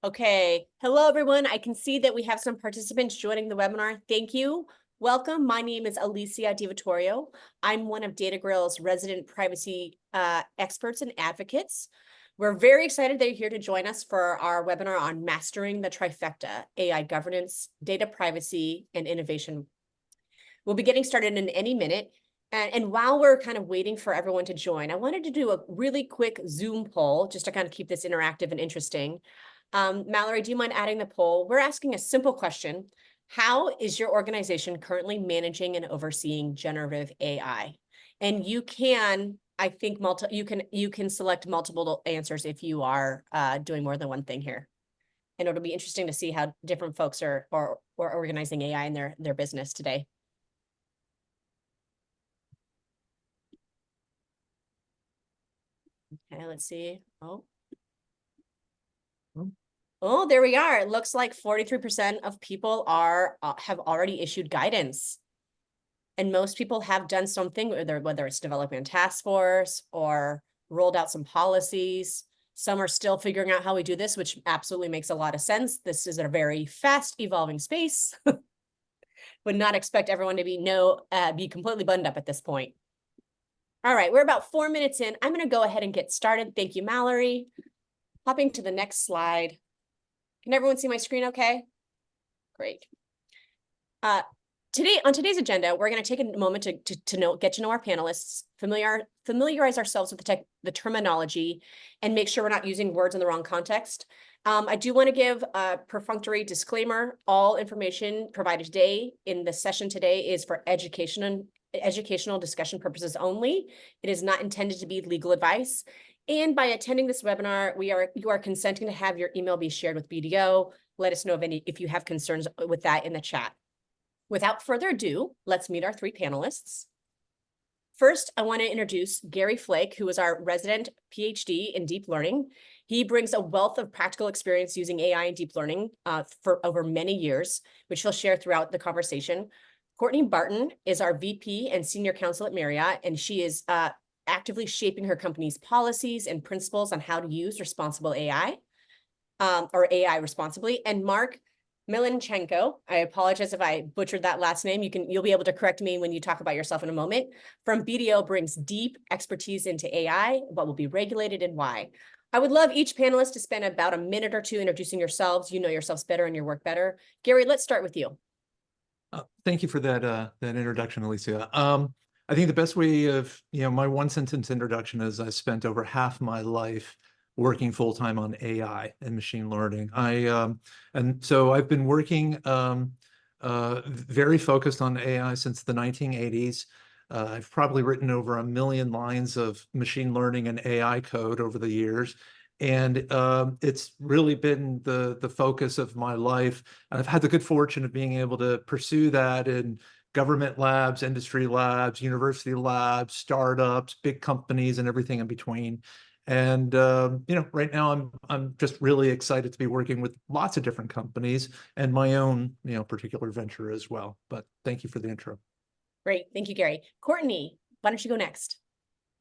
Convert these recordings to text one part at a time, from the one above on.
Okay. Hello, everyone. I can see that we have some participants joining the webinar. Thank you. Welcome. My name is Alicia DiVittorio. I'm one of DataGrail's resident privacy experts and advocates. We're very excited that you're here to join us for our webinar on mastering the trifecta: AI governance, data privacy, and innovation. We'll be getting started in any minute. And while we're kind of waiting for everyone to join, I wanted to do a really quick Zoom poll just to kind of keep this interactive and interesting. Mallory, do you mind adding the poll? We're asking a simple question. How is your organization currently managing and overseeing generative AI? And you can, I think, you can select multiple answers if you are doing more than one thing here. And it'll be interesting to see how different folks are organizing AI in their business today. Okay, let's see. Oh, there we are. It looks like 43% of people have already issued guidance. And most people have done something, whether it's developing a task force or rolled out some policies. Some are still figuring out how we do this, which absolutely makes a lot of sense. This is a very fast evolving space. Would not expect everyone to be completely buttoned up at this point. All right, we're about 4 minutes in. I'm going to go ahead and get started. Thank you, Mallory. Hopping to the next slide. Can everyone see my screen okay? Great. On today's agenda, we're going to take a moment to get to know our panelists, familiarize ourselves with the terminology, and make sure we're not using words in the wrong context. I do want to give a perfunctory disclaimer. All information provided today in the session today is for educational discussion purposes only. It is not intended to be legal advice. And by attending this webinar, you are consenting to have your email be shared with BDO. Let us know if you have concerns with that in the chat. Without further ado, let's meet our three panelists. First, I want to introduce Gary Flake, who is our resident PhD in deep learning. He brings a wealth of practical experience using AI and deep learning for over many years, which he'll share throughout the conversation. Courtney Barton is our VP and Senior Counsel at Marriott, and she is actively shaping her company's policies and principles on how to use responsible AI, or AI responsibly. And Mark Milenchenko, I apologize if I butchered that last name. You'll be able to correct me when you talk about yourself in a moment. From BDO, brings deep expertise into AI, what will be regulated and why. I would love each panelist to spend about a minute or two introducing yourselves. You know yourselves better and your work better. Gary, let's start with you. Thank you for that introduction, Alicia. I think the best way of, my one sentence introduction is I spent over half my life working full-time on AI and machine learning. And so I've been working very focused on AI since the 1980s. I've probably written over 1 million lines of machine learning and AI code over the years. And it's really been the focus of my life. And I've had the good fortune of being able to pursue that in government labs, industry labs, university labs, startups, big companies, and everything in between. And right now I'm just really excited to be working with lots of different companies and my own particular venture as well. But thank you for the intro. Great, thank you, Gary. Courtney, why don't you go next?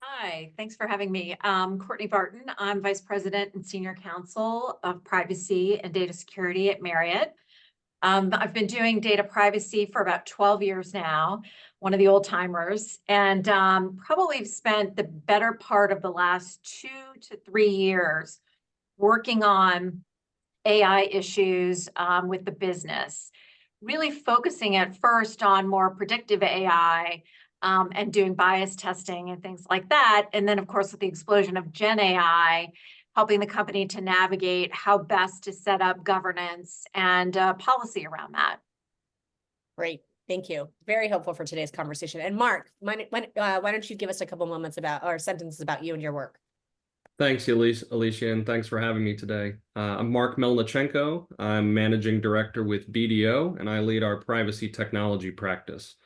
Hi, thanks for having me. Courtney Barton. I'm Vice President and Senior Counsel of Privacy and Data Security at Marriott. I've been doing data privacy for about 12 years now, one of the old timers, and probably spent the better part of the last 2 to 3 years working on AI issues with the business, really focusing at first on more predictive AI, and doing bias testing and things like that. And then, of course, with the explosion of Gen AI, helping the company to navigate how best to set up governance and policy around that. Great, thank you. Very helpful for today's conversation. And Mark, why don't you give us a couple moments or sentences about you and your work? Thanks, Alicia, and thanks for having me today. I'm Mark Melnichenko. I'm Managing Director with BDO, and I lead our privacy technology practice.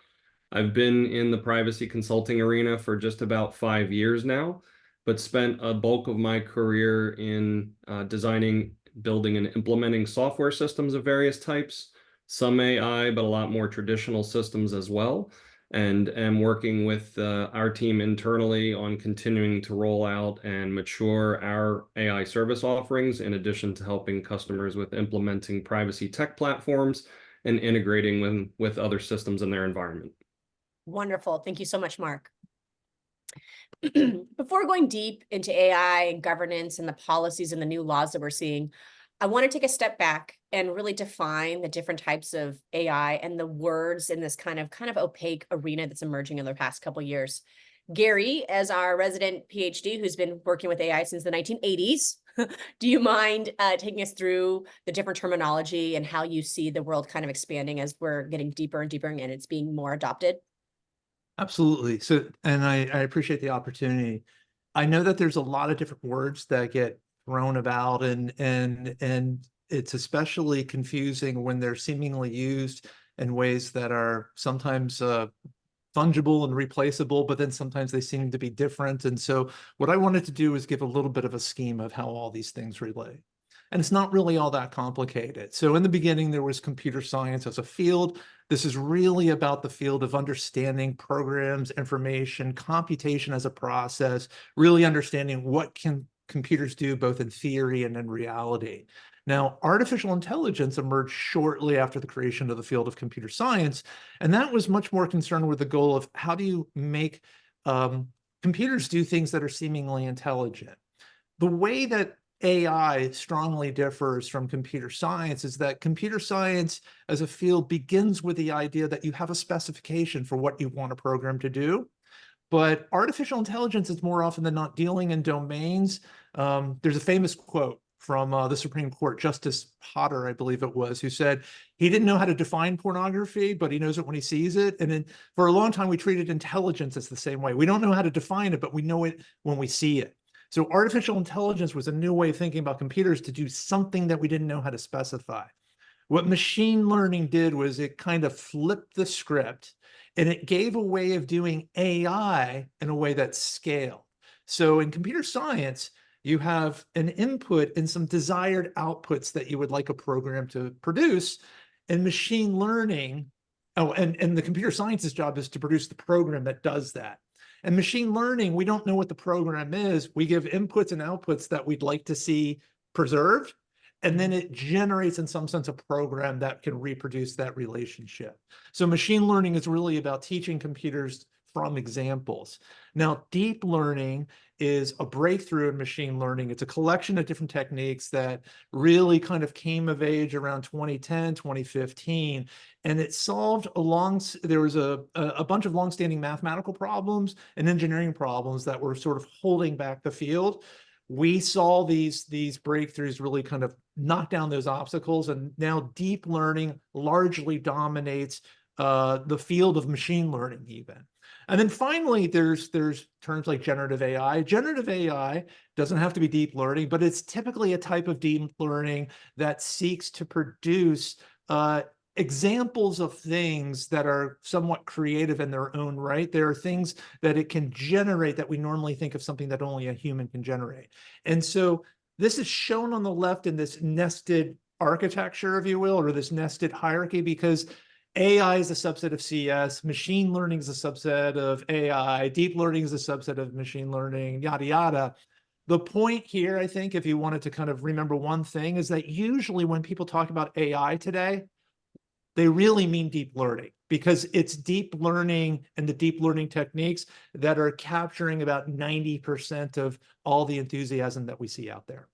I've been in the privacy consulting arena for just about 5 years now, but spent a bulk of my career in designing, building, and implementing software systems of various types, some AI, but a lot more traditional systems as well. and am working with our team internally on continuing to roll out and mature our AI service offerings, in addition to helping customers with implementing privacy tech platforms and integrating with other systems in their environment. Wonderful. Thank you so much, Mark. Before going deep into AI and governance and the policies and the new laws that we're seeing, I want to take a step back and really define the different types of AI and the words in this kind of opaque arena that's emerging in the past couple of years. Gary, as our resident PhD who's been working with AI since the 1980s, do you mind taking us through the different terminology and how you see the world kind of expanding as we're getting deeper and deeper and it's being more adopted? Absolutely. So, and I appreciate the opportunity. I know that there's a lot of different words that get thrown about, and it's especially confusing when they're seemingly used in ways that are sometimes fungible and replaceable, but then sometimes they seem to be different. And so what I wanted to do is give a little bit of a scheme of how all these things relate. And it's not really all that complicated. So in the beginning, there was computer science as a field. This is really about the field of understanding programs, information, computation as a process, really understanding what can computers do both in theory and in reality. Now, artificial intelligence emerged shortly after the creation of the field of computer science, and that was much more concerned with the goal of how do you make computers do things that are seemingly intelligent. The way that AI strongly differs from computer science is that computer science as a field begins with the idea that you have a specification for what you want a program to do. But artificial intelligence is more often than not dealing in domains. There's a famous quote from the Supreme Court, Justice Potter, I believe it was, who said he didn't know how to define pornography, but he knows it when he sees it. And then for a long time, we treated intelligence as the same way. We don't know how to define it, but we know it when we see it. So artificial intelligence was a new way of thinking about computers to do something that we didn't know how to specify. What machine learning did was it kind of flipped the script, and it gave a way of doing AI in a way that scaled. So in computer science, you have an input and some desired outputs that you would like a program to produce. In machine learning, and the computer science's job is to produce the program that does that. And machine learning, we don't know what the program is. We give inputs and outputs that we'd like to see preserved, and then it generates in some sense a program that can reproduce that relationship. So machine learning is really about teaching computers from examples. Now, deep learning is a breakthrough in machine learning. It's a collection of different techniques that really kind of came of age around 2010, 2015. And it solved there was a bunch of longstanding mathematical problems and engineering problems that were sort of holding back the field. We saw these breakthroughs really kind of knock down those obstacles, and now deep learning largely dominates the field of machine learning even. And then finally, there's terms like generative AI. Generative AI doesn't have to be deep learning, but it's typically a type of deep learning that seeks to produce examples of things that are somewhat creative in their own right. There are things that it can generate that we normally think of something that only a human can generate. And so this is shown on the left in this nested architecture, if you will, or this nested hierarchy, because AI is a subset of CS, machine learning is a subset of AI, deep learning is a subset of machine learning, yada, yada. The point here, I think, if you wanted to kind of remember one thing, is that usually when people talk about AI today, they really mean deep learning, because it's deep learning and the deep learning techniques that are capturing about 90% of all the enthusiasm that we see out there.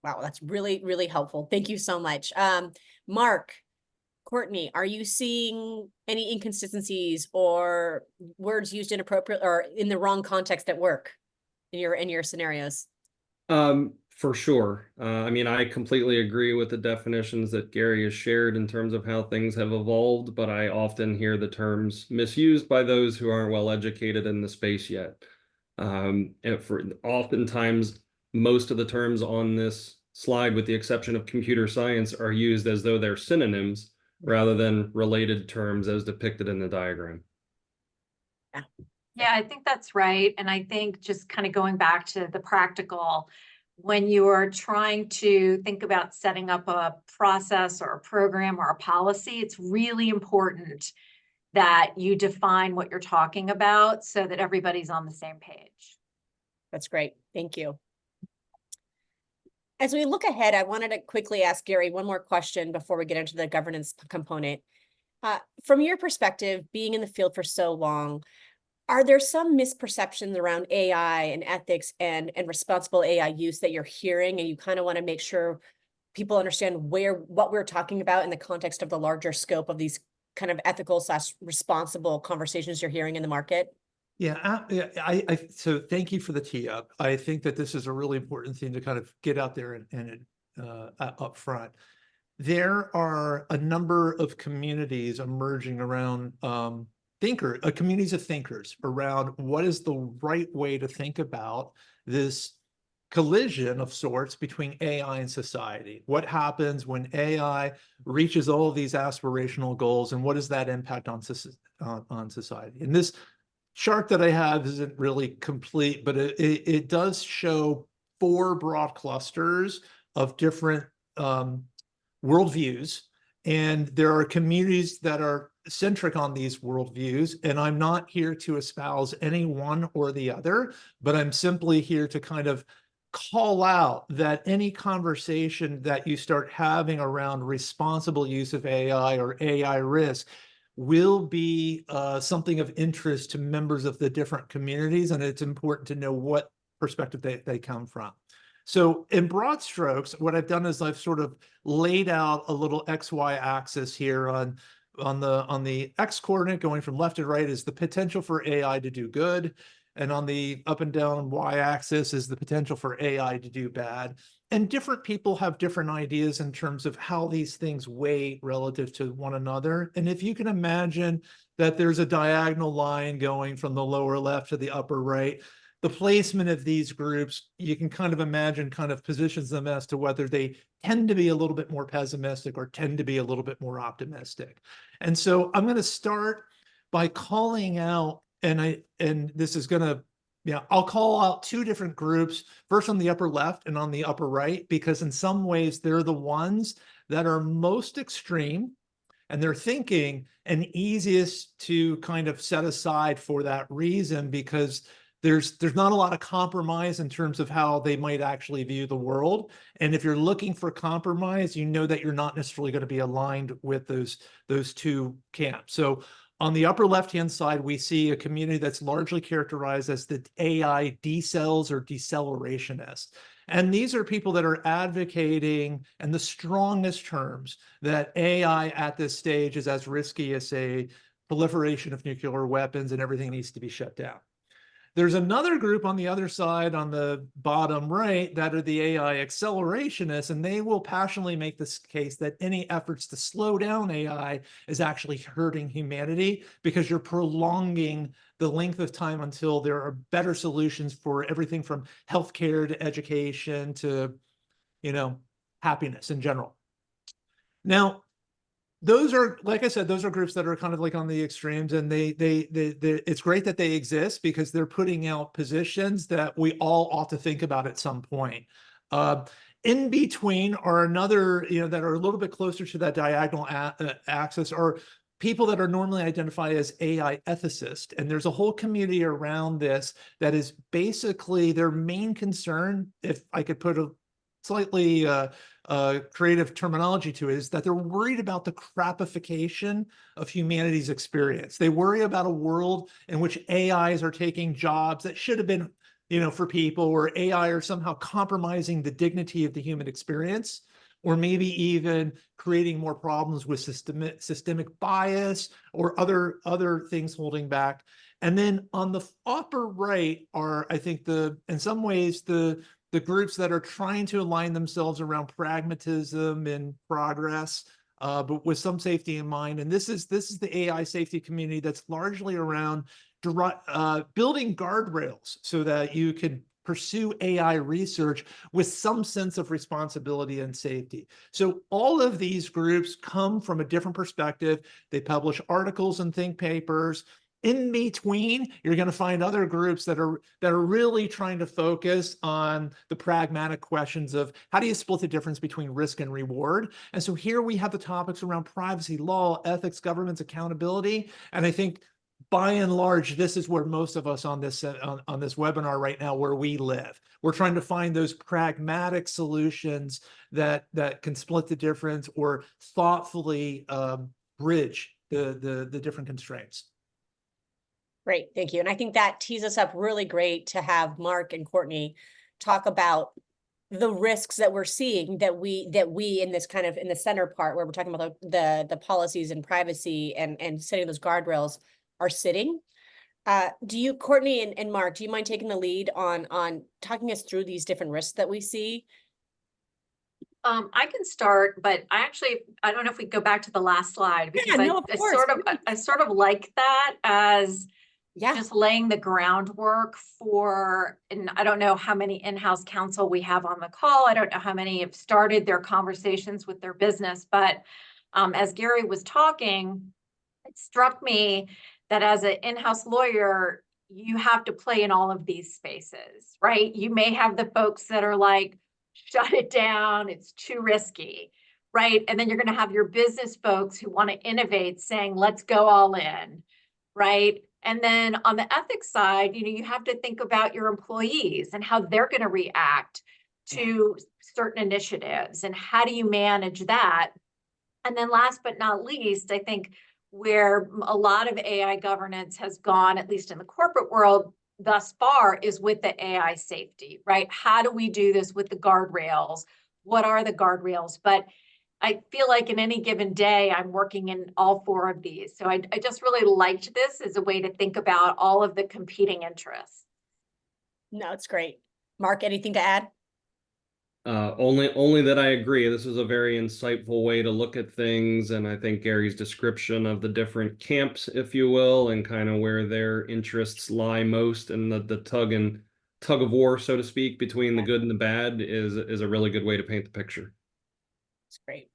Wow, that's really, really helpful. Thank you so much. Mark, Courtney, are you seeing any inconsistencies or words used inappropriate or in the wrong context at work in your scenarios? For sure. I mean, I completely agree with the definitions that Gary has shared in terms of how things have evolved, but I often hear the terms misused by those who aren't well educated in the space yet. And oftentimes, most of the terms on this slide, with the exception of computer science, are used as though they're synonyms rather than related terms as depicted in the diagram. Yeah, I think that's right. And I think just kind of going back to the practical, when you are trying to think about setting up a process or a program or a policy, it's really important that you define what you're talking about so that everybody's on the same page. That's great. Thank you. As we look ahead, I wanted to quickly ask Gary one more question before we get into the governance component. From your perspective, being in the field for so long, are there some misperceptions around AI and ethics and responsible AI use that you're hearing, and you kind of want to make sure people understand what we're talking about in the context of the larger scope of these kind of ethical / responsible conversations you're hearing in the market? Yeah, so thank you for the tee up. I think that this is a really important thing to kind of get out there and up front. There are a number of communities emerging around communities of thinkers around what is the right way to think about this collision of sorts between AI and society. What happens when AI reaches all of these aspirational goals, and what does that impact on society? And this chart that I have isn't really complete, but it does show 4 broad clusters of different worldviews. And there are communities that are centric on these worldviews. And I'm not here to espouse any one or the other, but I'm simply here to kind of call out that any conversation that you start having around responsible use of AI or AI risk will be something of interest to members of the different communities. And it's important to know what perspective they come from. So in broad strokes, what I've done is I've sort of laid out a little XY axis here on the X coordinate going from left to right is the potential for AI to do good. And on the up and down Y axis is the potential for AI to do bad. And different people have different ideas in terms of how these things weigh relative to one another. And if you can imagine that there's a diagonal line going from the lower left to the upper right, the placement of these groups, you can kind of imagine kind of positions them as to whether they tend to be a little bit more pessimistic or tend to be a little bit more optimistic. And so I'm going to start by calling out, and this is going to, I'll call out 2 different groups, first on the upper left and on the upper right, because in some ways they're the ones that are most extreme and they're thinking and easiest to kind of set aside for that reason, because there's not a lot of compromise in terms of how they might actually view the world. And if you're looking for compromise, you know that you're not necessarily going to be aligned with those 2 camps. So on the upper left-hand side, we see a community that's largely characterized as the AI decels or decelerationist. And these are people that are advocating in the strongest terms that AI at this stage is as risky as, say, proliferation of nuclear weapons and everything needs to be shut down. There's another group on the other side, on the bottom right, that are the AI accelerationists, and they will passionately make this case that any efforts to slow down AI is actually hurting humanity because you're prolonging the length of time until there are better solutions for everything from healthcare to education to, happiness in general. Now, those are, like I said, those are groups that are kind of like on the extremes, and it's great that they exist because they're putting out positions that we all ought to think about at some point. In between are another, that are a little bit closer to that diagonal axis are people that are normally identified as AI ethicists. And there's a whole community around this that is basically their main concern, if I could put a slightly creative terminology to it, is that they're worried about the crapification of humanity's experience. They worry about a world in which AIs are taking jobs that should have been, for people, or AI are somehow compromising the dignity of the human experience, or maybe even creating more problems with systemic bias or other things holding back. And then on the upper right are, I think, in some ways, the groups that are trying to align themselves around pragmatism and progress, but with some safety in mind. And this is the AI safety community that's largely around building guardrails so that you can pursue AI research with some sense of responsibility and safety. So all of these groups come from a different perspective. They publish articles and think papers. in between, you're going to find other groups that are really trying to focus on the pragmatic questions of how do you split the difference between risk and reward. And so here we have the topics around privacy, law, ethics, governance, accountability. And I think by and large, this is where most of us on this webinar right now, where we live. We're trying to find those pragmatic solutions that can split the difference or thoughtfully bridge the different constraints. Great, thank you. And I think that tees us up really great to have Mark and Courtney talk about the risks that we're seeing that we in this kind of in the center part where we're talking about the policies and privacy and setting those guardrails are sitting. Do you, Courtney and Mark, do you mind taking the lead on talking us through these different risks that we see? I can start, but I don't know if we go back to the last slide because Yeah, no, of course. I sort of like that as Yeah, just laying the groundwork for, and I don't know how many in-house counsel we have on the call. I don't know how many have started their conversations with their business, but as Gary was talking, it struck me that as an in-house lawyer, you have to play in all of these spaces, right? You may have the folks that are like, shut it down, it's too risky, right? And then you're going to have your business folks who want to innovate saying, let's go all in, right? And then on the ethics side, you have to think about your employees and how they're going to react to certain initiatives and how do you manage that? And then last but not least, I think where a lot of AI governance has gone, at least in the corporate world thus far, is with the AI safety, right? How do we do this with the guardrails? What are the guardrails? But I feel like in any given day, I'm working in all four of these. So I just really liked this as a way to think about all of the competing interests. no, it's great. Mark, anything to add? Only that I agree. This is a very insightful way to look at things, and I think Gary's description of the different camps, if you will, and kind of where their interests lie most, and the tug of war, so to speak, between the good and the bad is a really good way to paint the picture. It's great.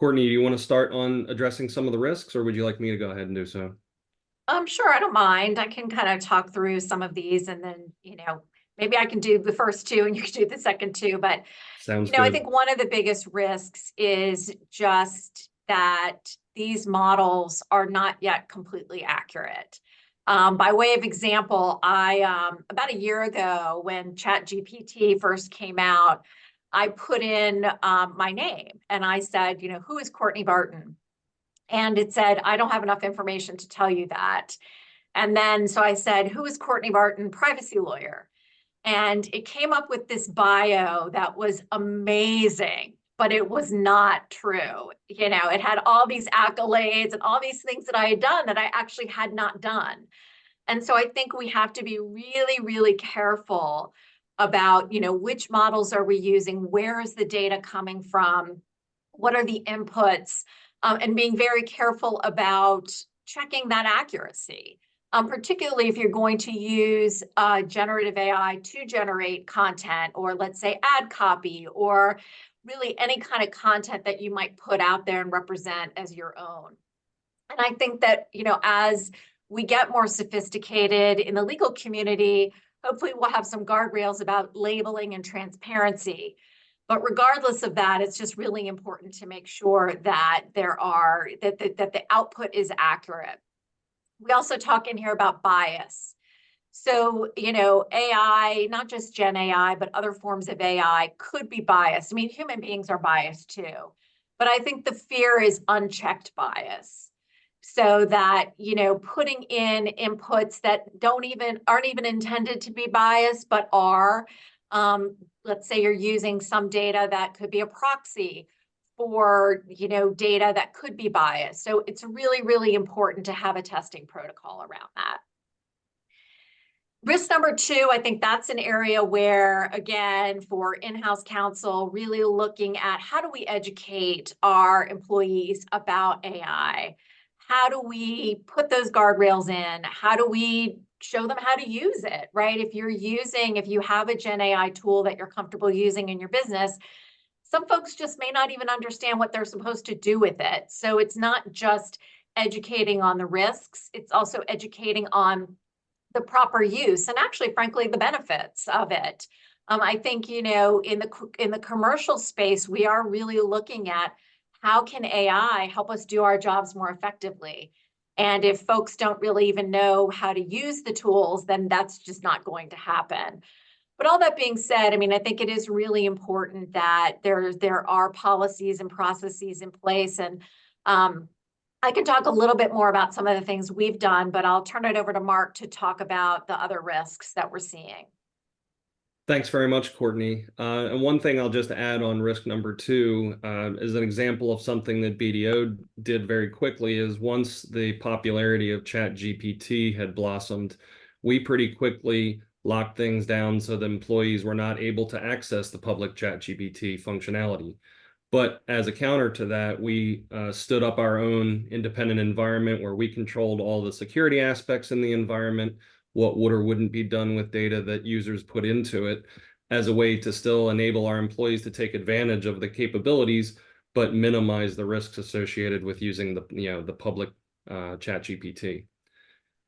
Courtney, do you want to start on addressing some of the risks, or would you like me to go ahead and do so? Sure, I don't mind. I can kind of talk through some of these and then, maybe I can do the first two and you can do the second two. But, Sounds good. I think one of the biggest risks is just that these models are not yet completely accurate. By way of example, I about a year ago when ChatGPT first came out, I put in my name and I said, who is Courtney Barton? And it said, I don't have enough information to tell you that. And then, so I said, who is Courtney Barton, privacy lawyer? And it came up with this bio that was amazing, but it was not true. It had all these accolades and all these things that I had done that I actually had not done. And so I think we have to be really, really careful about, which models are we using? Where is the data coming from? What are the inputs? And being very careful about checking that accuracy, particularly if you're going to use generative AI to generate content, or let's say ad copy, or really any kind of content that you might put out there and represent as your own. And I think that, as we get more sophisticated in the legal community, hopefully we'll have some guardrails about labeling and transparency. But regardless of that, it's just really important to make sure that that the output is accurate. We also talk in here about bias. So, AI, not just Gen AI, but other forms of AI could be biased. I mean, human beings are biased too, but I think the fear is unchecked bias. So that, putting in inputs that aren't even intended to be biased, but are, let's say you're using some data that could be a proxy for, data that could be biased. So it's really, really important to have a testing protocol around that. Risk number two, I think that's an area where, again, for in-house counsel, really looking at how do we educate our employees about AI? How do we put those guardrails in? How do we show them how to use it, right? If you have a Gen AI tool that you're comfortable using in your business, some folks just may not even understand what they're supposed to do with it. So it's not just educating on the risks, it's also educating on the proper use and actually, frankly, the benefits of it. I think, in the commercial space, we are really looking at how can AI help us do our jobs more effectively. And if folks don't really even know how to use the tools, then that's just not going to happen. But all that being said, I mean, I think it is really important that there are policies and processes in place. And I can talk a little bit more about some of the things we've done, but I'll turn it over to Mark to talk about the other risks that we're seeing. Thanks very much, Courtney. And one thing I'll just add on risk number 2 is an example of something that BDO did very quickly is once the popularity of ChatGPT had blossomed, we pretty quickly locked things down so that employees were not able to access the public ChatGPT functionality. But as a counter to that, we stood up our own independent environment where we controlled all the security aspects in the environment, what would or wouldn't be done with data that users put into it, as a way to still enable our employees to take advantage of the capabilities, but minimize the risks associated with using the public ChatGPT.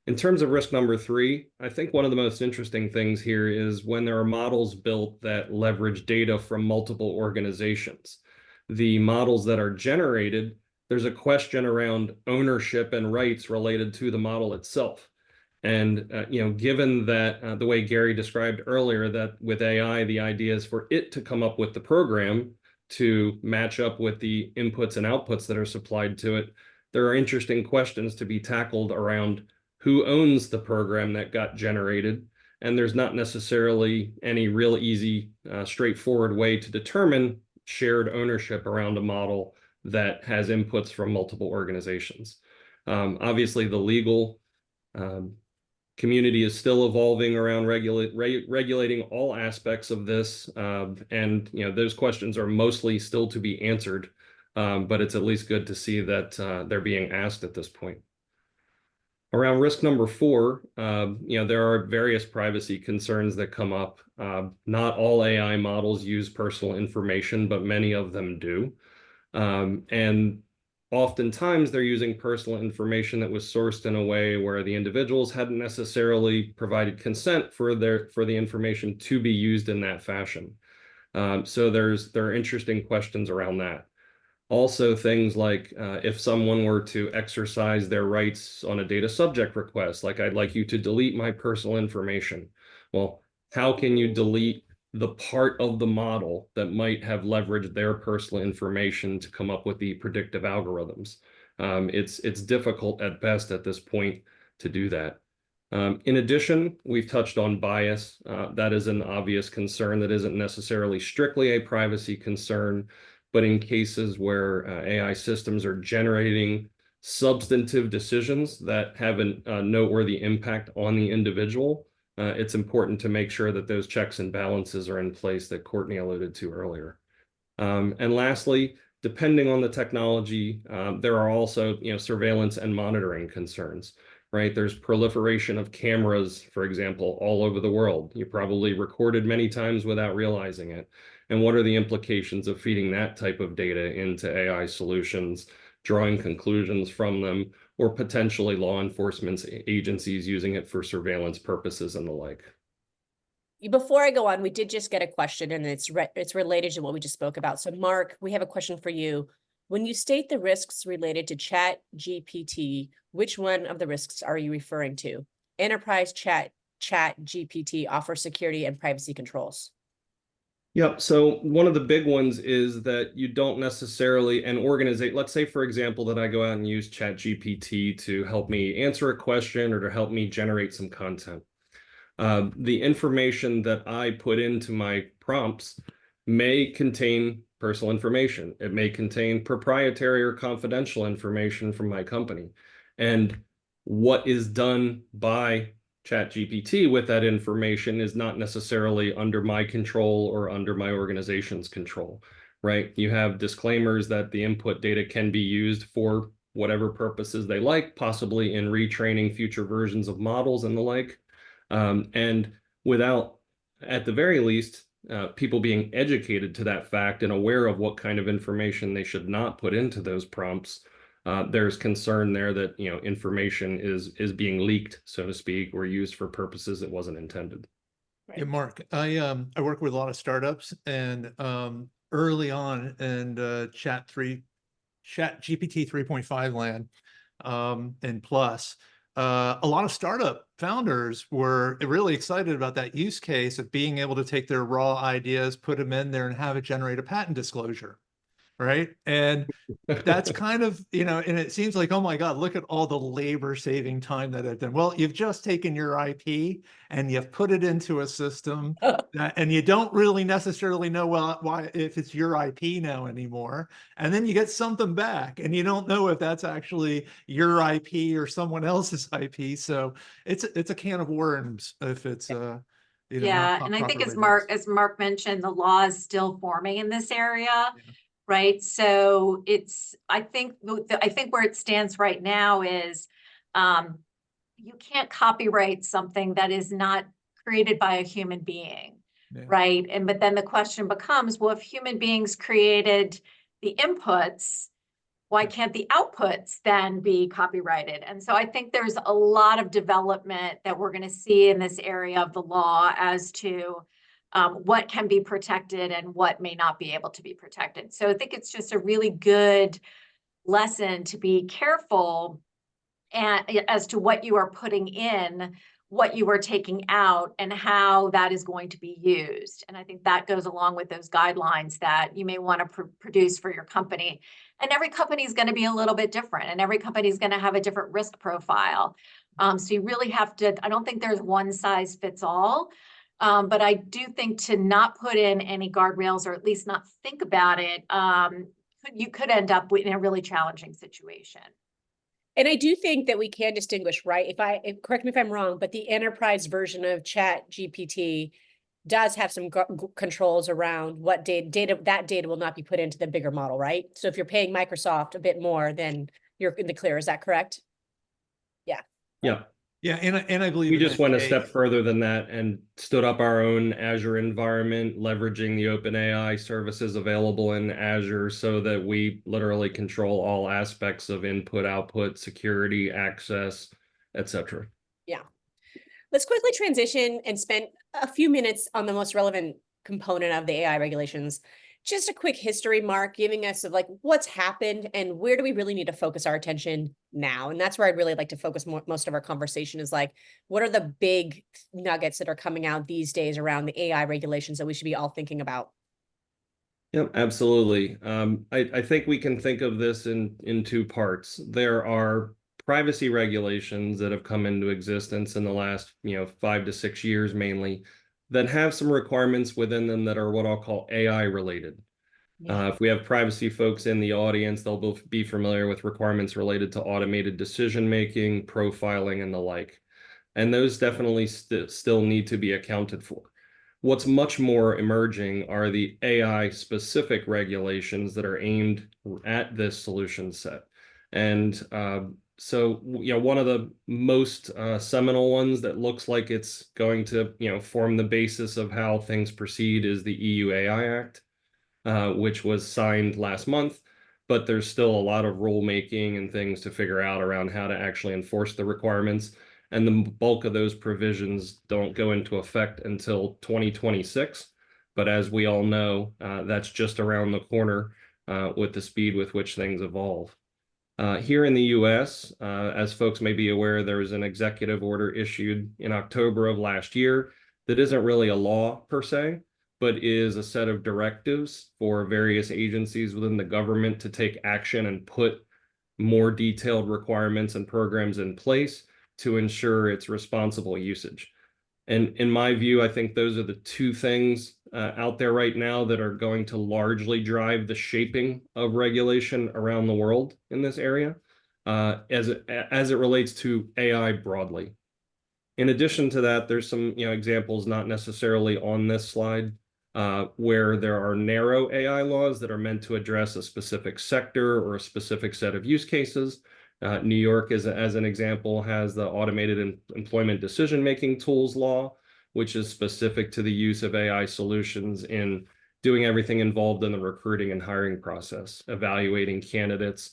In terms of risk number 3, I think one of the most interesting things here is when there are models built that leverage data from multiple organizations. The models that are generated, there's a question around ownership and rights related to the model itself. And given that the way Gary described earlier, that with AI, the idea is for it to come up with the program to match up with the inputs and outputs that are supplied to it, there are interesting questions to be tackled around who owns the program that got generated. And there's not necessarily any real easy, straightforward way to determine shared ownership around a model that has inputs from multiple organizations. Obviously, the legal community is still evolving around regulating all aspects of this. And those questions are mostly still to be answered, but it's at least good to see that they're being asked at this point. Around risk number 4, there are various privacy concerns that come up. Not all AI models use personal information, but many of them do. And oftentimes they're using personal information that was sourced in a way where the individuals hadn't necessarily provided consent for the information to be used in that fashion. So there are interesting questions around that. Also, things like if someone were to exercise their rights on a data subject request, like I'd like you to delete my personal information. Well, how can you delete the part of the model that might have leveraged their personal information to come up with the predictive algorithms? It's difficult at best at this point to do that. In addition, we've touched on bias. That is an obvious concern that isn't necessarily strictly a privacy concern, but in cases where AI systems are generating substantive decisions that have a noteworthy impact on the individual, it's important to make sure that those checks and balances are in place that Courtney alluded to earlier. And lastly, depending on the technology, there are also surveillance and monitoring concerns, right? There's proliferation of cameras, for example, all over the world. You probably recorded many times without realizing it. And what are the implications of feeding that type of data into AI solutions, drawing conclusions from them, or potentially law enforcement agencies using it for surveillance purposes and the like? Before I go on, we did just get a question, and it's related to what we just spoke about. So Mark, we have a question for you. When you state the risks related to ChatGPT, which one of the risks are you referring to? Enterprise ChatGPT offers security and privacy controls. Yep. So one of the big ones is that you don't necessarily let's say, for example, that I go out and use ChatGPT to help me answer a question or to help me generate some content. The information that I put into my prompts may contain personal information. It may contain proprietary or confidential information from my company. And what is done by ChatGPT with that information is not necessarily under my control or under my organization's control, right? You have disclaimers that the input data can be used for whatever purposes they like, possibly in retraining future versions of models and the like. And without, at the very least, people being educated to that fact and aware of what kind of information they should not put into those prompts, there's concern there that, you know, information is being leaked, so to speak, or used for purposes it wasn't intended. Yeah, Mark, I work with a lot of startups, and early on in Chat GPT 3.5 land, and plus, a lot of startup founders were really excited about that use case of being able to take their raw ideas, put them in there, and have it generate a patent disclosure, right? And that's kind of, you know, and it seems like, oh my God, look at all the labor saving time that I've done. Well, you've just taken your IP and you've put it into a system that, and you don't really necessarily know, well, why, if it's your IP now anymore. And then you get something back and you don't know if that's actually your IP or someone else's IP. So it's a can of worms if it's, you know, Yeah, not and I think proper as Mark mentioned, the law is still forming in this area. Yeah. Right, so I think where it stands right now is, you can't copyright something that is not created by a human being, Yeah. right? But then the question becomes, well, if human beings created the inputs, why can't the outputs then be copyrighted? And so I think there's a lot of development that we're going to see in this area of the law as to what can be protected and what may not be able to be protected. So I think it's just a really good lesson to be careful as to what you are putting in, what you are taking out, and how that is going to be used. And I think that goes along with those guidelines that you may want to produce for your company. And every company is going to be a little bit different, and every company is going to have a different risk profile. So you really have to, I don't think there's one size fits all. But I do think to not put in any guardrails, or at least not think about it, you could end up in a really challenging situation. And I do think that we can distinguish, right? Correct me if I'm wrong, but the enterprise version of Chat GPT does have some controls around what data will not be put into the bigger model, right? So if you're paying Microsoft a bit more, then you're in the clear. Is that correct? Yeah. Yeah. Yeah, and I believe We in just that went a case. step further than that and stood up our own Azure environment, leveraging the OpenAI services available in Azure so that we literally control all aspects of input, output, security, access, etc. Yeah. Let's quickly transition and spend a few minutes on the most relevant component of the AI regulations. Just a quick history, Mark, giving us of like what's happened and where do we really need to focus our attention now? And that's where I'd really like to focus most of our conversation is like, what are the big nuggets that are coming out these days around the AI regulations that we should be all thinking about? Yep, absolutely. I think we can think of this in two parts. There are privacy regulations that have come into existence in the last, 5 to 6 years mainly, that have some requirements within them that are what I'll call AI related. If we have privacy folks in the audience, they'll both be familiar with requirements related to automated decision making, profiling, and the like. And those definitely still need to be accounted for. What's much more emerging are the AI specific regulations that are aimed at this solution set. And so, one of the most seminal ones that looks like it's going to, form the basis of how things proceed is the EU AI Act, which was signed last month. But there's still a lot of rulemaking and things to figure out around how to actually enforce the requirements. And the bulk of those provisions don't go into effect until 2026. But as we all know, that's just around the corner with the speed with which things evolve. Here in the US, as folks may be aware, there was an executive order issued in October of last year that isn't really a law per se, but is a set of directives for various agencies within the government to take action and put more detailed requirements and programs in place to ensure its responsible usage. And in my view, I think those are the two things out there right now that are going to largely drive the shaping of regulation around the world in this area, as it relates to AI broadly. In addition to that, there's some examples not necessarily on this slide where there are narrow AI laws that are meant to address a specific sector or a specific set of use cases. New York, as an example, has the automated employment decision-making tools law, which is specific to the use of AI solutions in doing everything involved in the recruiting and hiring process, evaluating candidates,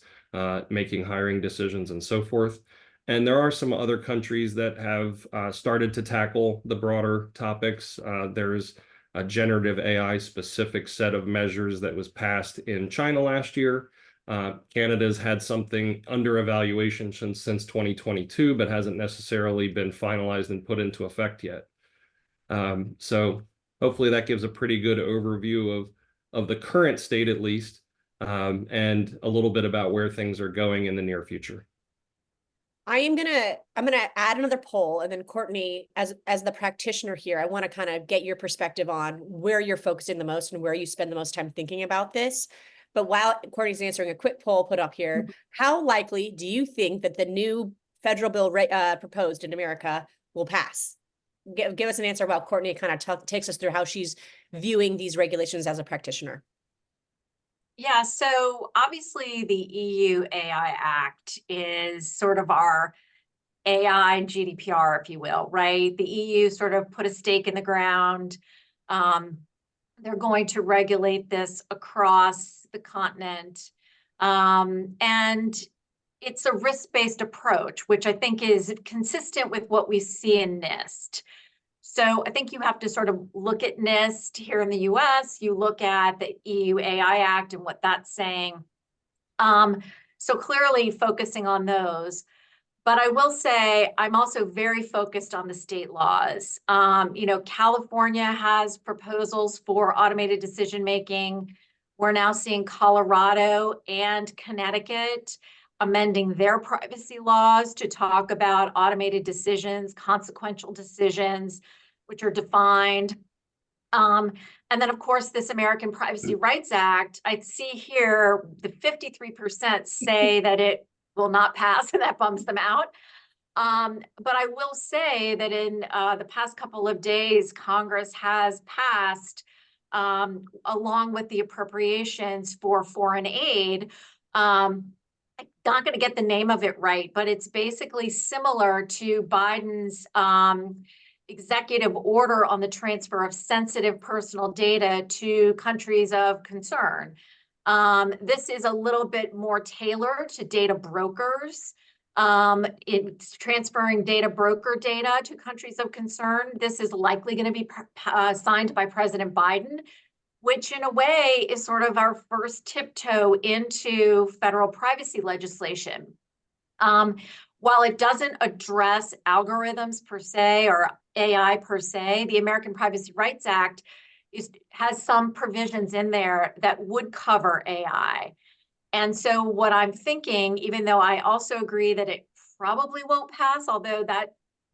making hiring decisions, and so forth. And there are some other countries that have started to tackle the broader topics. There's a generative AI specific set of measures that was passed in China last year. Canada's had something under evaluation since 2022, but hasn't necessarily been finalized and put into effect yet. So hopefully that gives a pretty good overview of the current state, at least, and a little bit about where things are going in the near future. I'm gonna add another poll, and then Courtney, as the practitioner here, I want to kind of get your perspective on where you're focusing the most and where you spend the most time thinking about this. But while Courtney's answering, a quick poll put up here: how likely do you think that the new federal bill proposed in America will pass? Give us an answer while Courtney kind of takes us through how she's viewing these regulations as a practitioner. Yeah, so obviously the EU AI Act is sort of our AI GDPR, if you will, right? The EU sort of put a stake in the ground. They're going to regulate this across the continent. And it's a risk-based approach, which I think is consistent with what we see in NIST. So I think you have to sort of look at NIST here in the US, you look at the EU AI Act and what that's saying. So clearly focusing on those. But I will say I'm also very focused on the state laws. You know, California has proposals for automated decision-making. We're now seeing Colorado and Connecticut amending their privacy laws to talk about automated decisions, consequential decisions, which are defined. And then, of course, this American Privacy Rights Act, I see here the 53% say that it will not pass, and that bums them out. But I will say that in the past couple of days, Congress has passed, along with the appropriations for foreign aid, I'm not going to get the name of it right, but it's basically similar to Biden's executive order on the transfer of sensitive personal data to countries of concern. This is a little bit more tailored to data brokers. It's transferring data broker data to countries of concern. This is likely going to be signed by President Biden, which in a way is sort of our first tiptoe into federal privacy legislation. While it doesn't address algorithms per se or AI per se, the American Privacy Rights Act has some provisions in there that would cover AI. And so what I'm thinking, even though I also agree that it probably won't pass, although that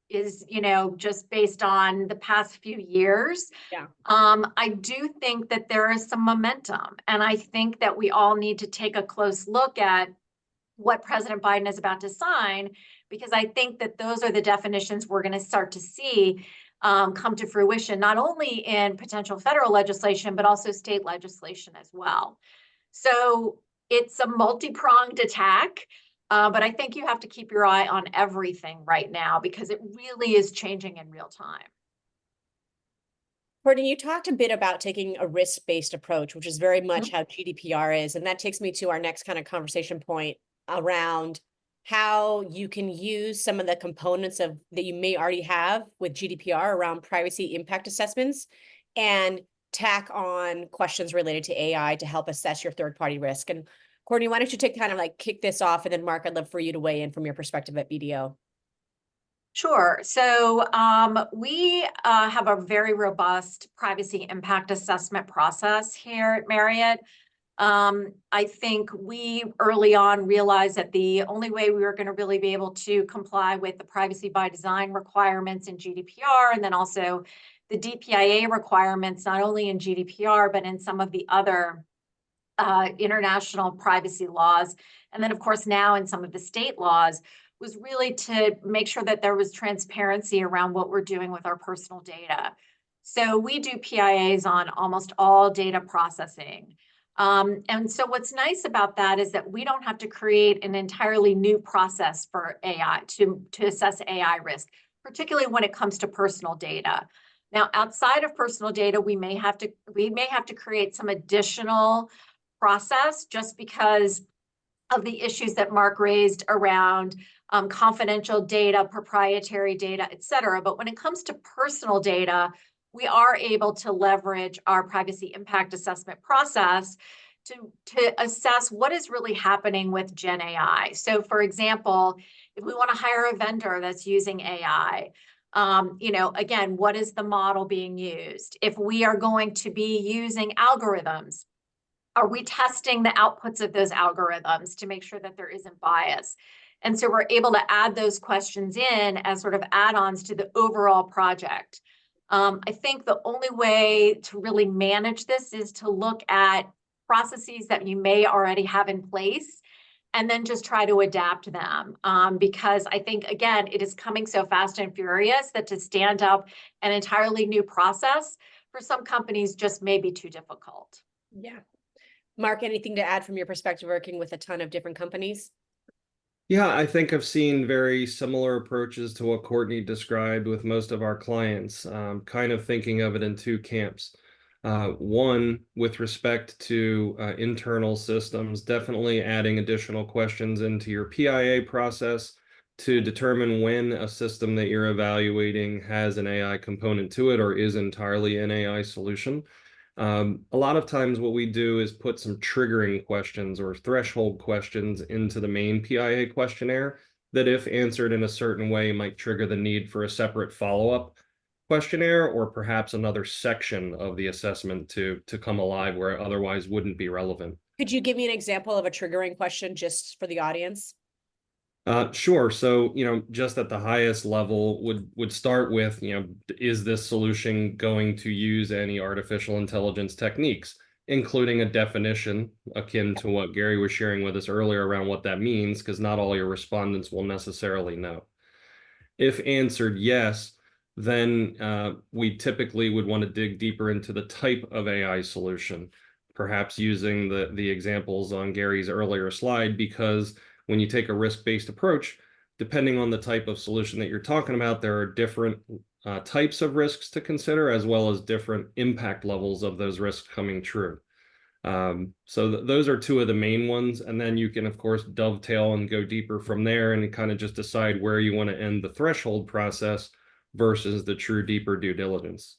is, you know, just based on the past few years. Yeah. I do think that there is some momentum, and I think that we all need to take a close look at what President Biden is about to sign, because I think that those are the definitions we're going to start to see come to fruition, not only in potential federal legislation, but also state legislation as well. So it's a multi-pronged attack. But I think you have to keep your eye on everything right now because it really is changing in real time. Courtney, you talked a bit about taking a risk-based approach, which is very much how GDPR is. And that takes me to our next kind of conversation point around how you can use some of the components that you may already have with GDPR around privacy impact assessments and tack on questions related to AI to help assess your third-party risk. And Courtney, why don't you kick this off, and then Mark, I'd love for you to weigh in from your perspective at BDO. Sure. So we have a very robust privacy impact assessment process here at Marriott. I think we early on realized that the only way we were going to really be able to comply with the privacy by design requirements in GDPR, and then also the DPIA requirements, not only in GDPR, but in some of the other international privacy laws, and then of course now in some of the state laws, was really to make sure that there was transparency around what we're doing with our personal data. So we do PIAs on almost all data processing. And so what's nice about that is that we don't have to create an entirely new process for AI to assess AI risk, particularly when it comes to personal data. Now, outside of personal data, we may have to create some additional process just because of the issues that Mark raised around confidential data, proprietary data, et cetera. But when it comes to personal data, we are able to leverage our privacy impact assessment process to assess what is really happening with Gen AI. So for example, if we want to hire a vendor that's using AI, again, what is the model being used? If we are going to be using algorithms, are we testing the outputs of those algorithms to make sure that there isn't bias? And so we're able to add those questions in as sort of add-ons to the overall project. I think the only way to really manage this is to look at processes that you may already have in place and then just try to adapt them. Because I think, again, it is coming so fast and furious that to stand up an entirely new process for some companies just may be too difficult. Yeah. Mark, anything to add from your perspective working with a ton of different companies? Yeah, I think I've seen very similar approaches to what Courtney described with most of our clients, kind of thinking of it in two camps. One, with respect to internal systems, definitely adding additional questions into your PIA process to determine when a system that you're evaluating has an AI component to it or is entirely an AI solution. A lot of times what we do is put some triggering questions or threshold questions into the main PIA questionnaire that, if answered in a certain way, might trigger the need for a separate follow-up questionnaire or perhaps another section of the assessment to come alive where it otherwise wouldn't be relevant. Could you give me an example of a triggering question just for the audience? Sure. So, just at the highest level would start with, is this solution going to use any artificial intelligence techniques, including a definition akin to what Gary was sharing with us earlier around what that means, because not all your respondents will necessarily know. If answered yes, then we typically would want to dig deeper into the type of AI solution, perhaps using the examples on Gary's earlier slide, because when you take a risk-based approach, depending on the type of solution that you're talking about, there are different types of risks to consider, as well as different impact levels of those risks coming true. So those are two of the main ones. And then you can, of course, dovetail and go deeper from there and kind of just decide where you want to end the threshold process versus the true deeper due diligence.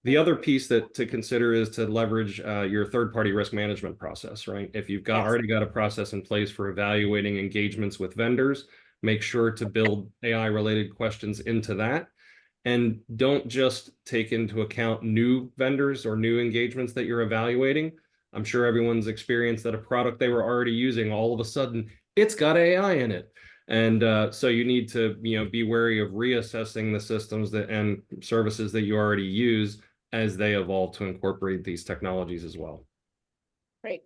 The other piece to consider is to leverage your third-party risk management process, right? If you've already got a process in place for evaluating engagements with vendors, make sure to build AI-related questions into that. And don't just take into account new vendors or new engagements that you're evaluating. I'm sure everyone's experienced that a product they were already using, all of a sudden, it's got AI in it. And so you need to be wary of reassessing the systems and services that you already use as they evolve to incorporate these technologies as well. Great.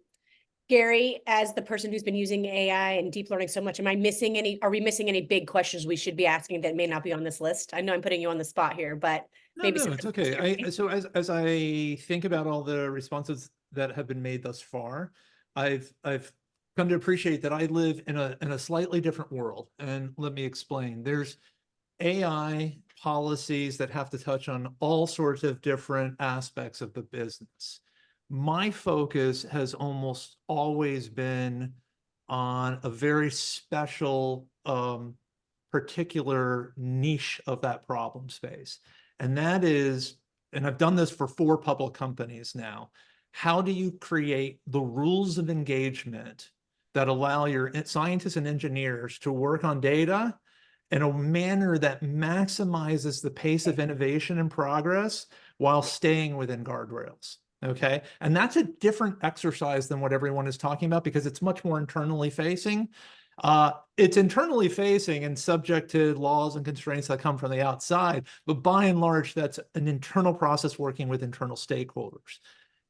Gary, as the person who's been using AI and deep learning so much, are we missing any big questions we should be asking that may not be on this list? I know I'm putting you on the spot here, but maybe No, it's okay. So as I think about all the responses that have been made thus far, I've come to appreciate that I live in a slightly different world. And let me explain. There's AI policies that have to touch on all sorts of different aspects of the business. My focus has almost always been on a very special, particular niche of that problem space. And that is, and I've done this for 4 public companies now, how do you create the rules of engagement that allow your scientists and engineers to work on data in a manner that maximizes the pace of innovation and progress while staying within guardrails, okay? And that's a different exercise than what everyone is talking about because it's much more internally facing. It's internally facing and subject to laws and constraints that come from the outside, but by and large, that's an internal process working with internal stakeholders.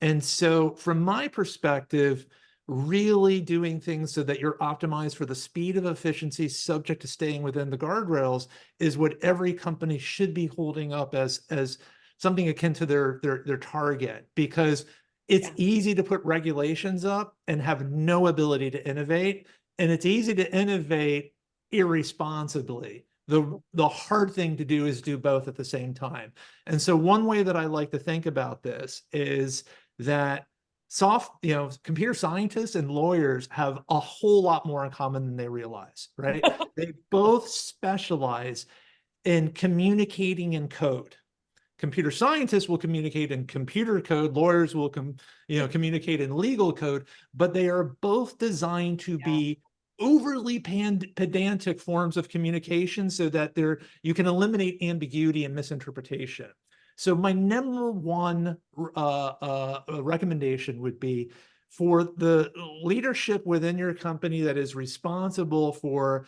And so from my perspective, really doing things so that you're optimized for the speed of efficiency subject to staying within the guardrails is what every company should be holding up as something akin to their target, because it's easy to put regulations up and have no ability to innovate. And it's easy to innovate irresponsibly The hard thing to do is do both at the same time. And so one way that I like to think about this is that computer scientists and lawyers have a whole lot more in common than they realize, right? They both specialize in communicating in code. Computer scientists will communicate in computer code, lawyers will communicate in legal code, but they are both designed to be overly pedantic forms of communication so that you can eliminate ambiguity and misinterpretation. So my number one recommendation would be for the leadership within your company that is responsible for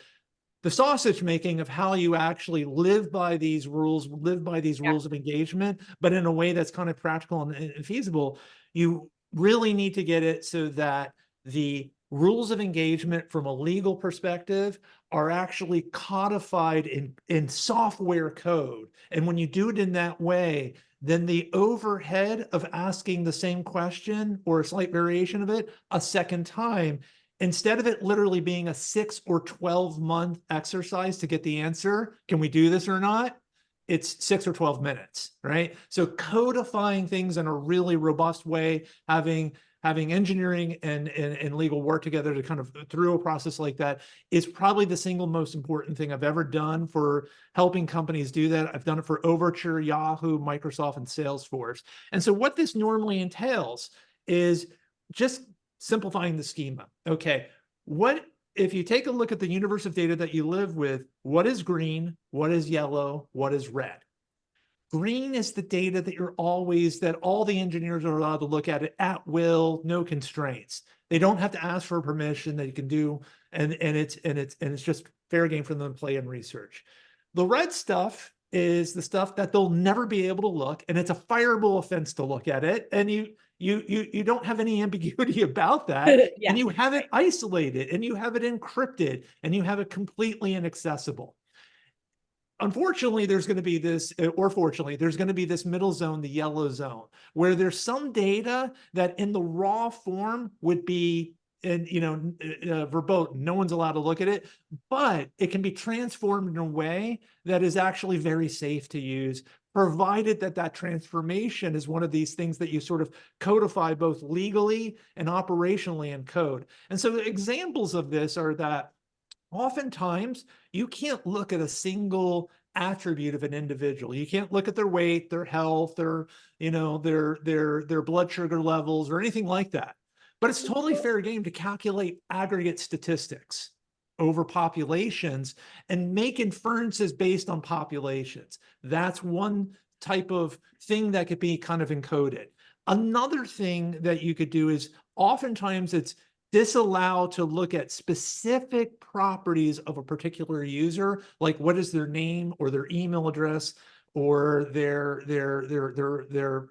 the sausage making of how you actually live by these rules of engagement, but in a way that's kind of practical and feasible. You really need to get it so that the rules of engagement from a legal perspective are actually codified in software code. And when you do it in that way, then the overhead of asking the same question or a slight variation of it a second time, instead of it literally being a 6 or 12-month exercise to get the answer, can we do this or not? It's 6 or 12 minutes, right? So codifying things in a really robust way, having engineering and legal work together to kind of through a process like that is probably the single most important thing I've ever done for helping companies do that. I've done it for Overture, Yahoo, Microsoft, and Salesforce. And so what this normally entails is just simplifying the schema. Okay, what if you take a look at the universe of data that you live with, what is green, what is yellow, what is red? Green is the data that all the engineers are allowed to look at it at will, no constraints. They don't have to ask for permission. They can do, and it's just fair game for them to play and research. The red stuff is the stuff that they'll never be able to look, and it's a fireable offense to look at it. And you don't have any ambiguity about that. Yeah. And you have it isolated, and you have it encrypted, and you have it completely inaccessible. Unfortunately, there's going to be this, or fortunately, there's going to be this middle zone, the yellow zone, where there's some data that in the raw form would be, verboten. No one's allowed to look at it, but it can be transformed in a way that is actually very safe to use, provided that transformation is one of these things that you sort of codify both legally and operationally in code. And so examples of this are that oftentimes you can't look at a single attribute of an individual. You can't look at their weight, their health, their blood sugar levels or anything like that. But it's totally fair game to calculate aggregate statistics over populations and make inferences based on populations. That's one type of thing that could be kind of encoded. Another thing that you could do is oftentimes it's disallow to look at specific properties of a particular user, like what is their name or their email address or their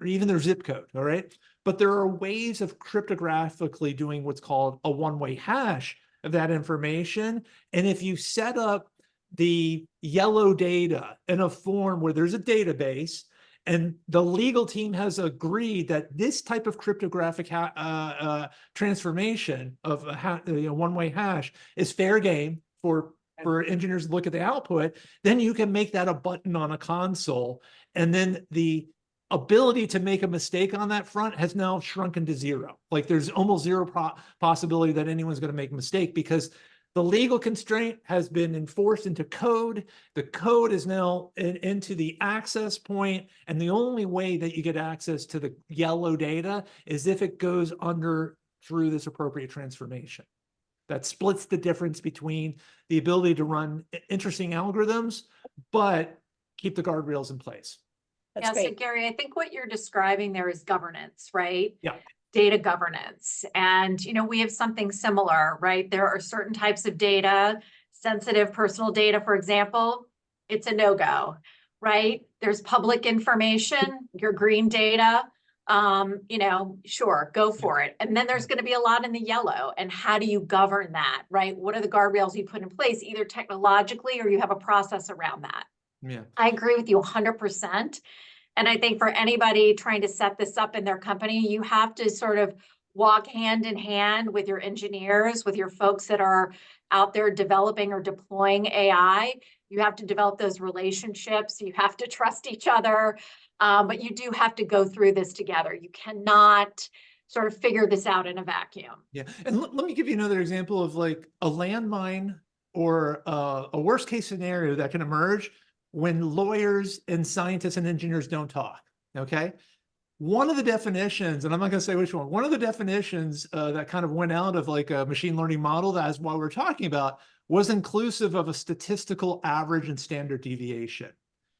even their zip code, all right? But there are ways of cryptographically doing what's called a one-way hash of that information. And if you set up the yellow data in a form where there's a database and the legal team has agreed that this type of cryptographic transformation of a one-way hash is fair game for engineers to look at the output, then you can make that a button on a console. And then the ability to make a mistake on that front has now shrunken to zero. Like there's almost zero possibility that anyone's going to make a mistake because the legal constraint has been enforced into code. The code is now into the access point, and the only way that you get access to the yellow data is if it goes through this appropriate transformation. That splits the difference between the ability to run interesting algorithms, but keep the guardrails in place. That's So great. Gary, I think what you're describing there is governance, right? Yeah. Data governance. And, we have something similar, right? There are certain types of data, sensitive personal data, for example, it's a no-go, right? There's public information, your green data, sure, go for it. And then there's going to be a lot in the yellow. And how do you govern that, right? What are the guardrails you put in place, either technologically or you have a process around that? Yeah. I agree with you 100%. And I think for anybody trying to set this up in their company, you have to sort of walk hand in hand with your engineers, with your folks that are out there developing or deploying AI, You have to develop those relationships. You have to trust each other. But you do have to go through this together. You cannot sort of figure this out in a vacuum. Yeah, and let me give you another example of like a landmine or a worst case scenario that can emerge when lawyers and scientists and engineers don't talk, okay? One of the definitions, and I'm not going to say which one of the definitions that kind of went out of like a machine learning model, that's what we're talking about, was inclusive of a statistical average and standard deviation,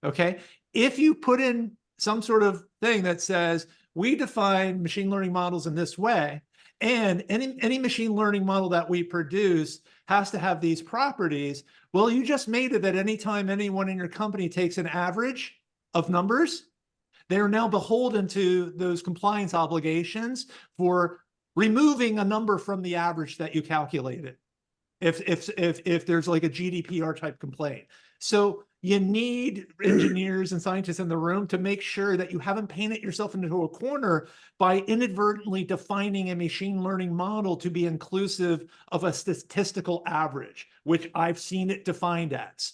okay? If you put in some sort of thing that says, we define machine learning models in this way, and any machine learning model that we produce has to have these properties, well, you just made it that anytime anyone in your company takes an average of numbers, they are now beholden to those compliance obligations for removing a number from the average that you calculated. If there's like a GDPR type complaint. So you need engineers and scientists in the room to make sure that you haven't painted yourself into a corner by inadvertently defining a machine learning model to be inclusive of a statistical average, which I've seen it defined as.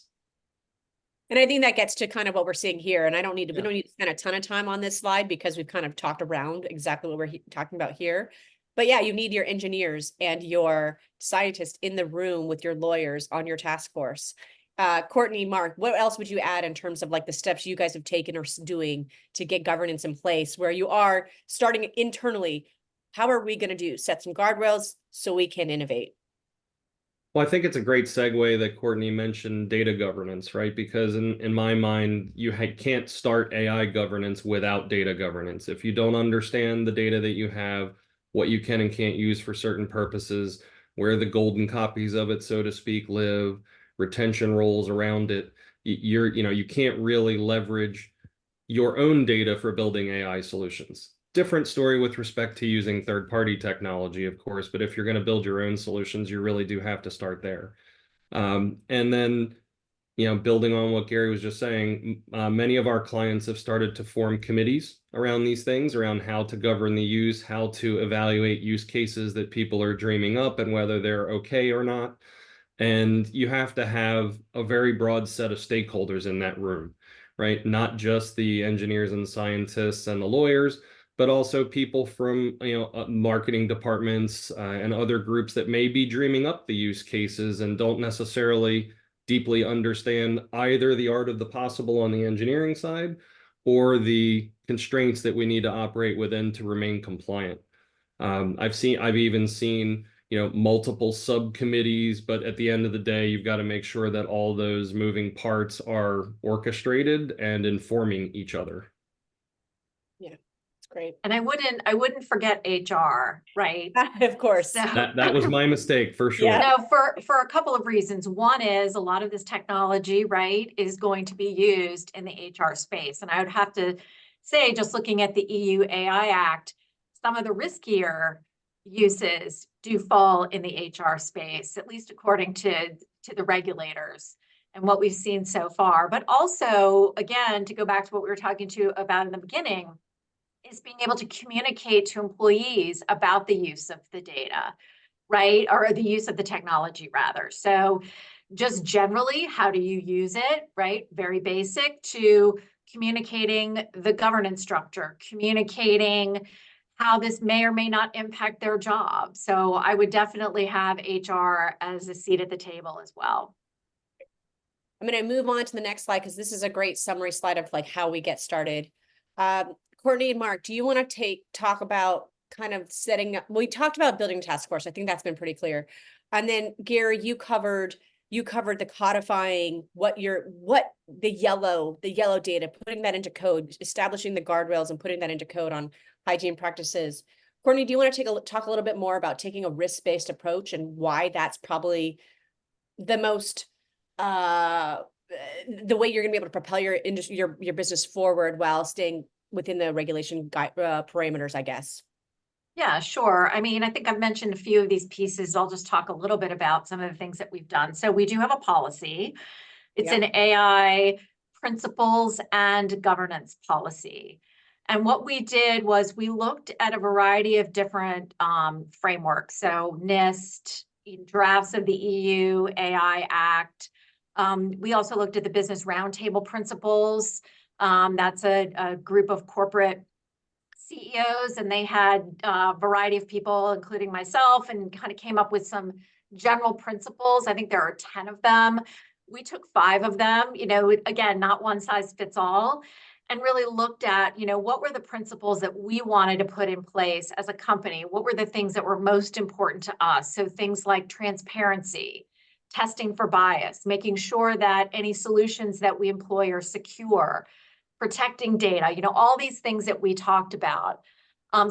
And I think that gets to kind of what we're seeing here. And I don't need to, we Yeah. don't need to spend a ton of time on this slide because we've kind of talked around exactly what we're talking about here. But yeah, you need your engineers and your scientists in the room with your lawyers on your task force. Courtney, Mark, what else would you add in terms of like the steps you guys have taken or doing to get governance in place where you are starting internally? How are we going to set some guardrails so we can innovate? Well, I think it's a great segue that Courtney mentioned data governance, right? Because in my mind, you can't start AI governance without data governance. If you don't understand the data that you have, what you can and can't use for certain purposes, where the golden copies of it, so to speak, live, retention roles around it, you can't really leverage your own data for building AI solutions. Different story with respect to using third-party technology, of course, but if you're going to build your own solutions, you really do have to start there. And then, building on what Gary was just saying, many of our clients have started to form committees around these things, around how to govern the use, how to evaluate use cases that people are dreaming up and whether they're okay or not. And you have to have a very broad set of stakeholders in that room, right? Not just the engineers and scientists and the lawyers, but also people from marketing departments and other groups that may be dreaming up the use cases and don't necessarily deeply understand either the art of the possible on the engineering side or the constraints that we need to operate within to remain compliant. I've even seen multiple subcommittees, but at the end of the day, you've got to make sure that all those moving parts are orchestrated and informing each other. Great. And I wouldn't forget HR, right? Of course. So, That was my mistake for sure. Yeah. no, for a couple of reasons. One is a lot of this technology, right, is going to be used in the HR space. And I would have to say, just looking at the EU AI Act, some of the riskier uses do fall in the HR space, at least according to the regulators and what we've seen so far. But also, again, to go back to what we were talking about in the beginning, is being able to communicate to employees about the use of the data, right? Or the use of the technology, rather. So just generally, how do you use it, right? Very basic, to communicating the governance structure, communicating how this may or may not impact their job. So I would definitely have HR as a seat at the table as well. I'm going to move on to the next slide because this is a great summary slide of like how we get started. Courtney and Mark, do you want to talk about kind of setting up? We talked about building a task force. I think that's been pretty clear. And then Gary, you covered the codifying the yellow data, putting that into code, establishing the guardrails and putting that into code on hygiene practices. Courtney, do you want to talk a little bit more about taking a risk-based approach and why that's probably the most the way you're going to be able to propel your industry, your business forward while staying within the regulation parameters, I guess. Yeah, sure. I mean, I think I've mentioned a few of these pieces. I'll just talk a little bit about some of the things that we've done. So we do have a policy. It's an AI principles and governance policy. And what we did was we looked at a variety of different frameworks. So NIST, drafts of the EU AI Act, We also looked at the business roundtable principles. That's a group of corporate CEOs, and they had a variety of people, including myself, and kind of came up with some general principles. I think there are 10 of them. We took 5 of them, again, not one size fits all, and really looked at, what were the principles that we wanted to put in place as a company? What were the things that were most important to us? So things like transparency, testing for bias, making sure that any solutions that we employ are secure, protecting data, all these things that we talked about.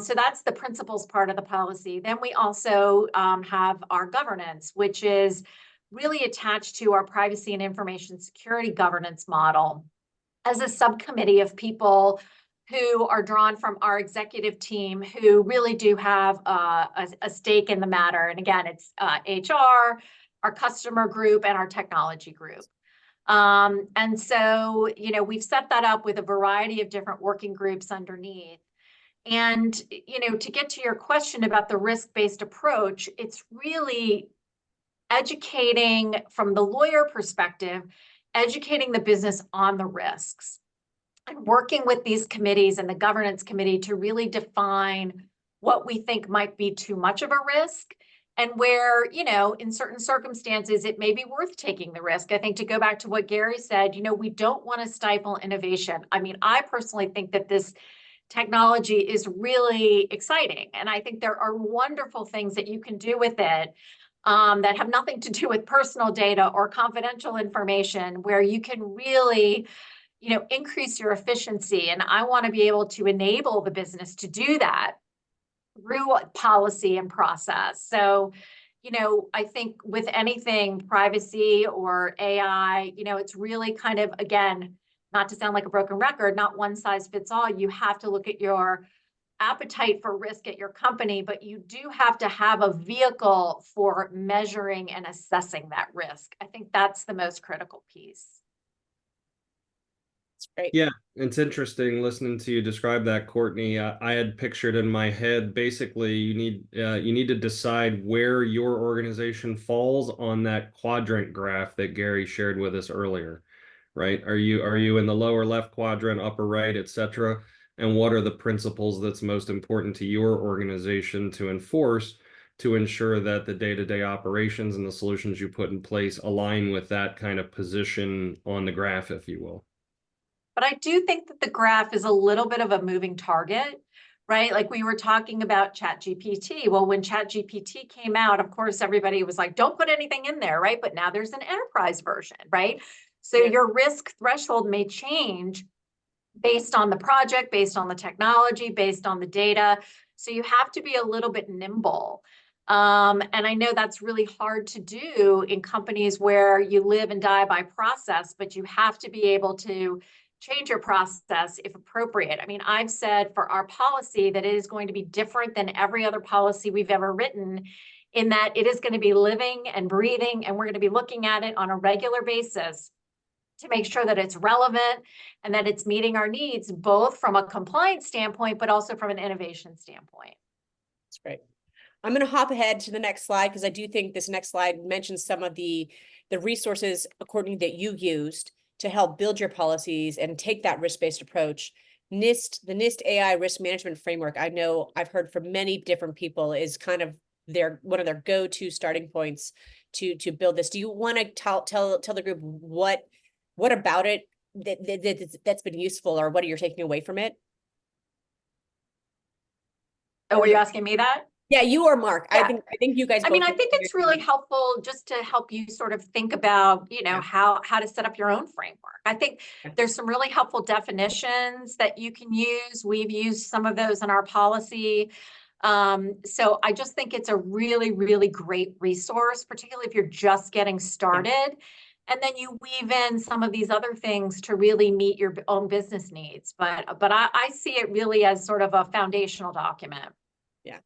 So that's the principles part of the policy. Then we also have our governance, which is really attached to our privacy and information security governance model as a subcommittee of people who are drawn from our executive team who really do have a stake in the matter. And again, it's HR, our customer group, and our technology group. And so, we've set that up with a variety of different working groups underneath. And, to get to your question about the risk-based approach, it's really educating from the lawyer perspective, educating the business on the risks and working with these committees and the governance committee to really define what we think might be too much of a risk and where, in certain circumstances, it may be worth taking the risk. I think to go back to what Gary said, we don't want to stifle innovation. I mean, I personally think that this technology is really exciting. And I think there are wonderful things that you can do with it that have nothing to do with personal data or confidential information, where you can really, increase your efficiency. And I want to be able to enable the business to do that through policy and process. So, I think with anything privacy or AI, it's really kind of, again, not to sound like a broken record, not one size fits all. You have to look at your appetite for risk at your company, but you do have to have a vehicle for measuring and assessing that risk. I think that's the most critical piece. That's great. Yeah, it's interesting listening to you describe that, Courtney. I had pictured in my head, basically, you need to decide where your organization falls on that quadrant graph that Gary shared with us earlier, right? Are you in the lower left quadrant, upper right, etc.? And what are the principles that's most important to your organization to enforce to ensure that the day-to-day operations and the solutions you put in place align with that kind of position on the graph, if you will? But I do think that the graph is a little bit of a moving target, right? Like we were talking about ChatGPT. Well, when ChatGPT came out, of course, everybody was like, don't put anything in there, right? But now there's an enterprise version, right? So your risk threshold may change based on the project, based on the technology, based on the data. So you have to be a little bit nimble. And I know that's really hard to do in companies where you live and die by process, but you have to be able to change your process if appropriate. I mean, I've said for our policy that it is going to be different than every other policy we've ever written, in that it is going to be living and breathing, and we're going to be looking at it on a regular basis to make sure that it's relevant and that it's meeting our needs, both from a compliance standpoint, but also from an innovation standpoint. That's great. I'm going to hop ahead to the next slide because I do think this next slide mentions some of the resources, according that you used to help build your policies and take that risk-based approach. The NIST AI risk management framework, I know I've heard from many different people, is kind of one of their go-to starting points to build this. Do you want to tell the group what about it that's been useful, or what are you taking away from it? Oh, were you asking me that? Yeah, you or Mark. Yeah. I think you guys. I mean, I think it's really helpful just to help you sort of think about, how to set up your own framework. I think there's some really helpful definitions that you can use. We've used some of those in our policy. So I just think it's a really, really great resource, particularly if you're just getting started. Yeah. And then you weave in some of these other things to really meet your own business needs. But I see it really as sort of a foundational document. Yeah.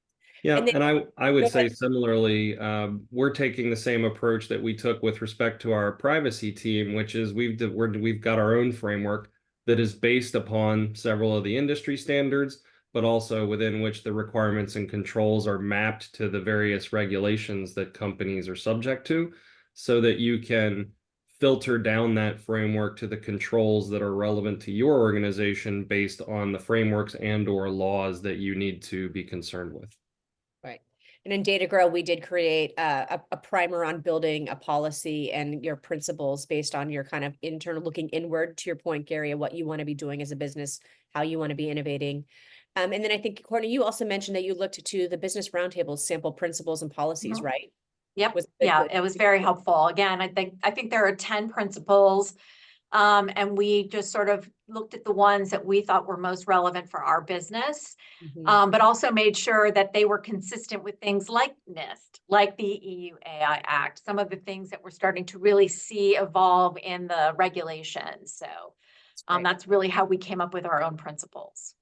Yeah, and I would say ahead. similarly, we're taking the same approach that we took with respect to our privacy team, which is we've got our own framework that is based upon several of the industry standards, but also within which the requirements and controls are mapped to the various regulations that companies are subject to, so that you can filter down that framework to the controls that are relevant to your organization based on the frameworks and/or laws that you need to be concerned with. Right. And in DataGrail, we did create a primer on building a policy and your principles based on your kind of internal looking inward, to your point, Gary, of what you want to be doing as a business, how you want to be innovating. And then I think, Courtney, you also mentioned that you looked to the business roundtables, sample principles and policies, Mhm. right? Yep. Was Yeah, it was very helpful. Again, I think there are 10 principles. And we just sort of looked at the ones that we thought were most relevant for our business, but also made sure that they were consistent with things like NIST, like the EU AI Act, some of the things that we're starting to really see evolve in the regulations. So that's really how we came up with our own principles.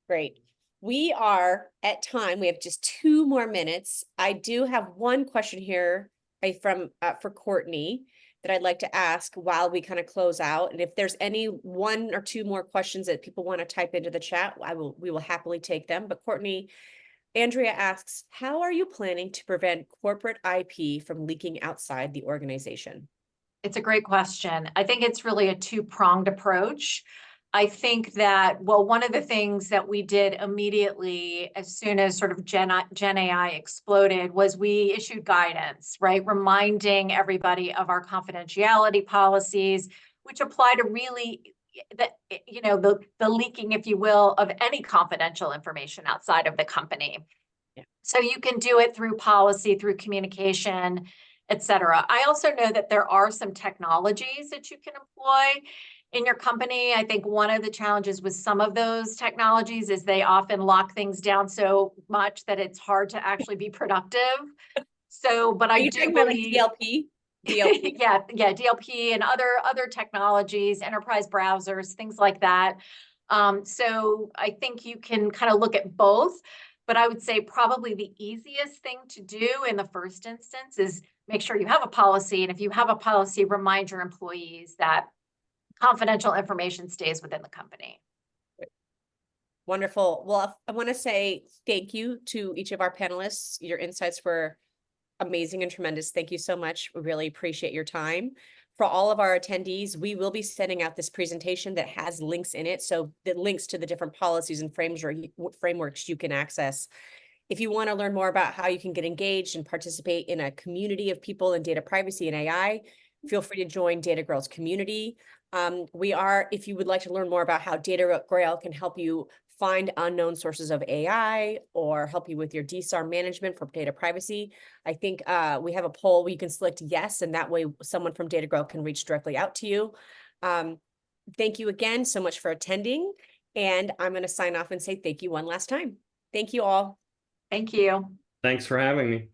Great. We are at time. We have just 2 more minutes. I do have one question here for Courtney that I'd like to ask while we kind of close out. And if there's any 1 or 2 more questions that people want to type into the chat, we will happily take them. But Courtney, Andrea asks, how are you planning to prevent corporate IP from leaking outside the organization? It's a great question. I think it's really a 2-pronged approach. I think that, well, one of the things that we did immediately as soon as sort of Gen AI exploded was we issued guidance, right? Reminding everybody of our confidentiality policies, which apply to really the leaking, if you will, of any confidential information outside of the company. Yeah. So you can do it through policy, through communication, et cetera. I also know that there are some technologies that you can employ in your company. I think one of the challenges with some of those technologies is they often lock things down so much that it's hard to actually be productive. So, but I do believe DLP? DLP? yeah, DLP and other technologies, enterprise browsers, things like that. So I think you can kind of look at both, but I would say probably the easiest thing to do in the first instance is make sure you have a policy. And if you have a policy, remind your employees that confidential information stays within the company. Wonderful. Well, I want to say thank you to each of our panelists. Your insights were amazing and tremendous. Thank you so much. We really appreciate your time. For all of our attendees, we will be sending out this presentation that has links in it. So the links to the different policies and frameworks you can access. If you want to learn more about how you can get engaged and participate in a community of people in data privacy and AI, feel free to join DataGrail's community. If you would like to learn more about how DataGrail can help you find unknown sources of AI or help you with your DSAR management for data privacy, I think we have a poll where you can select yes, and that way someone from DataGrail can reach directly out to you. Thank you again so much for attending, and I'm going to sign off and say thank you one last time. Thank you all. Thank you. Thanks for having me.